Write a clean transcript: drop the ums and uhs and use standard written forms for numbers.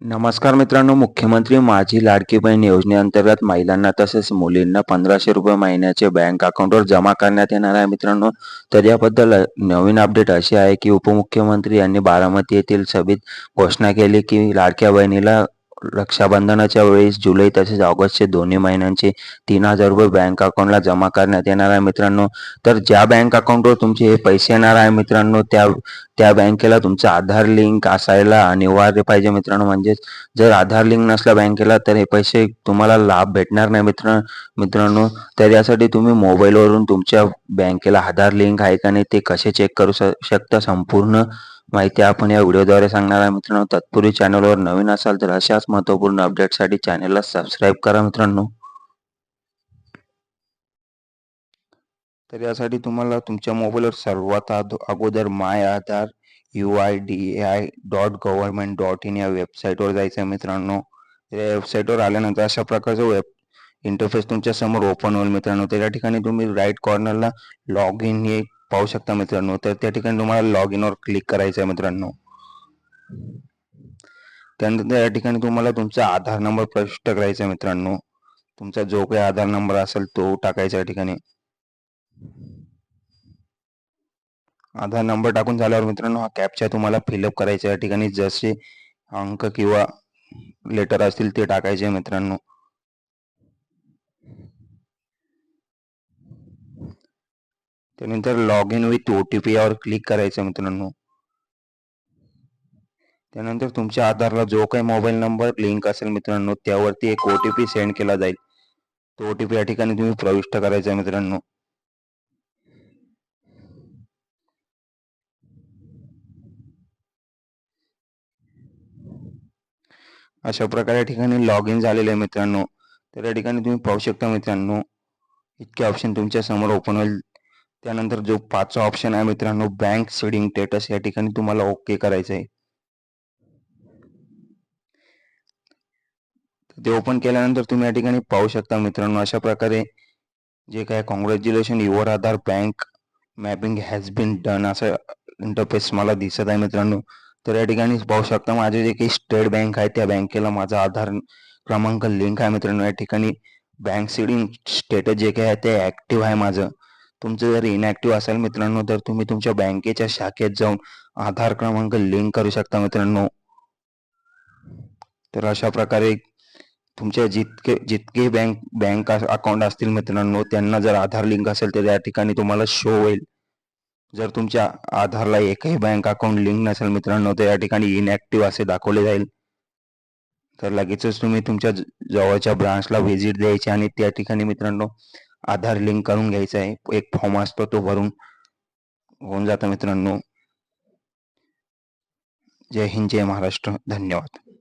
नमस्कार मित्रांनो, मुख्यमंत्री माझी लाडकी बहीण योजनेअंतर्गत महिलांना तसेच मुलींना 1,500 रुपये महिन्याचे बँक अकाउंटवर जमा करण्यात येणार आहे मित्रांनो. तर याबद्दल नवीन अपडेट अशी आहे की उपमुख्यमंत्री यांनी बारामती येथील सभेत घोषणा केली की लाडक्या बहिणीला रक्षाबंधनाच्या वेळेस जुलै तसेच ऑगस्टचे दोन्ही महिन्यांचे 3,000 रुपये बँक अकाउंटला जमा करण्यात येणार आहे मित्रांनो. तर ज्या बँक अकाउंटवर तुमचे हे पैसे येणार आहे मित्रांनो, त्या बँकेला तुमचा आधार लिंक असायला अनिवार्य पाहिजे मित्रांनो. म्हणजेच जर आधार लिंक नसला बँकेला तर हे पैसे तुम्हाला लाभ भेटणार नाही मित्रांनो. तर यासाठी तुम्ही मोबाईलवरून तुमच्या बँकेला आधार लिंक आहे का नाही ते कसे चेक करू शकता, संपूर्ण माहिती आपण या व्हिडिओद्वारे सांगणार आहे मित्रांनो. तत्पूर्वी चॅनलवर नवीन असाल तर अशाच महत्त्वपूर्ण अपडेटसाठी चॅनलला सबस्क्राईब करा मित्रांनो. तर यासाठी तुम्हाला तुमच्या मोबाईलवर सर्वात अगोदर माय आधार UIDAI.government.in या वेबसाईटवर जायचं आहे मित्रांनो. या वेबसाईटवर आल्यानंतर अशा प्रकारचं वेब इंटरफेस तुमच्या समोर ओपन होईल मित्रांनो. तर या ठिकाणी तुम्ही राईट कॉर्नरला लॉग इन हे पाहू शकता मित्रांनो. तर त्या ठिकाणी तुम्हाला लॉग इनवर क्लिक करायचं आहे मित्रांनो. त्यानंतर या ठिकाणी तुम्हाला तुमचा आधार नंबर प्रविष्ट करायचा आहे मित्रांनो. तुमचा जो काही आधार नंबर असेल तो टाकायचा या ठिकाणी. आधार नंबर टाकून झाल्यावर मित्रांनो हा कॅप्चा तुम्हाला फिलअप करायचा या ठिकाणी. जसे अंक किंवा लेटर असतील ते टाकायचे मित्रांनो. त्यानंतर लॉग इन विथ OTP यावर क्लिक करायचं मित्रांनो. त्यानंतर तुमच्या आधारला जो काही मोबाईल नंबर लिंक असेल मित्रांनो त्यावरती एक OTP सेंड केला जाईल. तो OTP या ठिकाणी तुम्ही प्रविष्ट करायचा आहे मित्रांनो. अशा प्रकारे या ठिकाणी लॉग इन झालेले आहे मित्रांनो. तर या ठिकाणी तुम्ही पाहू शकता मित्रांनो, इतके ऑप्शन तुमच्या समोर ओपन होईल. त्यानंतर जो 5वा ऑप्शन आहे मित्रांनो, बँक सीडिंग स्टेटस, या ठिकाणी तुम्हाला ओके करायचं आहे. ते ओपन केल्यानंतर तुम्ही या ठिकाणी पाहू शकता मित्रांनो, अशा प्रकारे जे काय congratulation your Aadhaar bank mapping has been done असं इंटरफेस मला दिसत आहे मित्रांनो. तर या ठिकाणी पाहू शकता माझे जे काही स्टेट बँक आहे त्या बँकेला माझा आधार क्रमांक लिंक आहे मित्रांनो. या ठिकाणी बँक सीडिंग स्टेटस जे काही आहे ते ॲक्टिव्ह आहे माझं. तुमचं जर इनॅक्टिव्ह असेल मित्रांनो तर तुम्ही तुमच्या बँकेच्या शाखेत जाऊन आधार क्रमांक लिंक करू शकता मित्रांनो. तर अशा प्रकारे तुमचे जितके बँक अकाउंट असतील मित्रांनो त्यांना जर आधार लिंक असेल तर या ठिकाणी तुम्हाला शो होईल. जर तुमच्या आधारला एकही बँक अकाउंट लिंक नसेल मित्रांनो तर या ठिकाणी इनॅक्टिव्ह असे दाखवले जाईल. तर लगेचच तुम्ही तुमच्या जवळच्या ब्रांचला व्हिजिट द्यायची आणि त्या ठिकाणी मित्रांनो आधार लिंक करून घ्यायचा आहे. एक फॉर्म असतो तो भरून होऊन जातं मित्रांनो. जय हिंद, जय महाराष्ट्र. धन्यवाद.